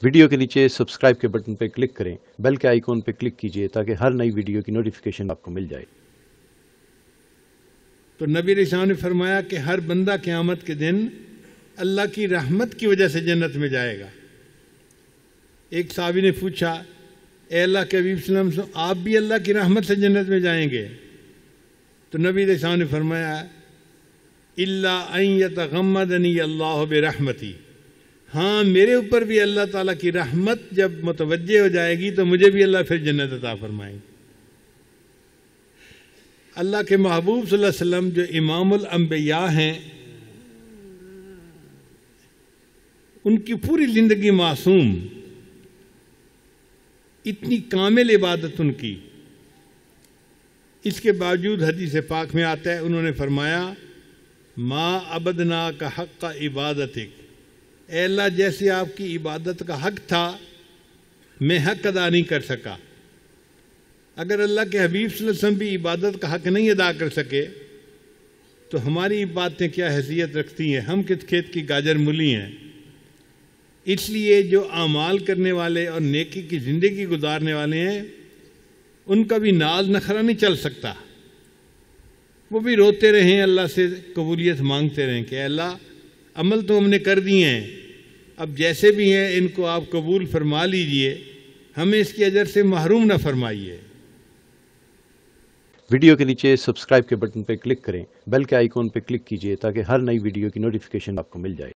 Video کے نیچے subscribe کے بٹن پہ کلک کریں، بیل کے آئیکن پہ کلک کیجئے تاکہ ہر نئی ویڈیو کی نوٹیفیکیشن آپ کو مل جائے۔ تو نبی علیہ السلام نے فرمایا کہ ہر بندہ قیامت کے دن اللہ کی رحمت کی وجہ سے جنت میں جائے گا۔ ایک صحابی نے پوچھا، اے اللہ کے حبیب صلی اللہ علیہ وسلم، آپ بھی اللہ کی رحمت سے جنت میں جائیں گے؟ تو نبی علیہ السلام نے فرمایا، الا ان یتغمدنی اللہ برحمتی، ہاں میرے اوپر بھی اللہ تعالیٰ کی رحمت جب متوجہ ہو جائے گی تو مجھے بھی اللہ پھر جنت عطا فرمائیں گے۔ اللہ کے محبوب صلی اللہ علیہ وسلم جو امام الانبیاء ہیں، ان کی پوری زندگی معصوم، اتنی کامل عبادت ان کی، اس کے باوجود حدیث پاک میں آتا ہے، انہوں نے فرمایا، ما عبدناک حق عبادتک، اے اللہ جیسے آپ کی عبادت کا حق تھا میں حق ادا نہیں کر سکا۔ اگر اللہ کے حبیب صلی اللہ علیہ وسلم بھی عبادت کا حق نہیں ادا کر سکے تو ہماری عبادتیں کیا حیثیت رکھتی ہیں؟ ہم کس کھیت کی گاجر مولی ہیں؟ اس لیے جو اعمال کرنے والے اور نیکی کی زندگی گزارنے والے ہیں ان کا بھی ناز نخرہ نہیں چل سکتا، وہ بھی روتے رہیں، اللہ سے قبولیت مانگتے رہیں کہ اے اللہ عمل تو ہم نے کر دیے ہیں، اب جیسے بھی ہیں ان کو آپ قبول فرما لیجئے، ہمیں اس کے اجر سے محروم نہ فرمائیے۔ ویڈیو کے نیچے سبسکرائب کے بٹن پہ کلک کریں، بیل کے آئیکن پہ کلک کیجئے تاکہ ہر نئی ویڈیو کی نوٹیفیکیشن آپ کو مل جائے۔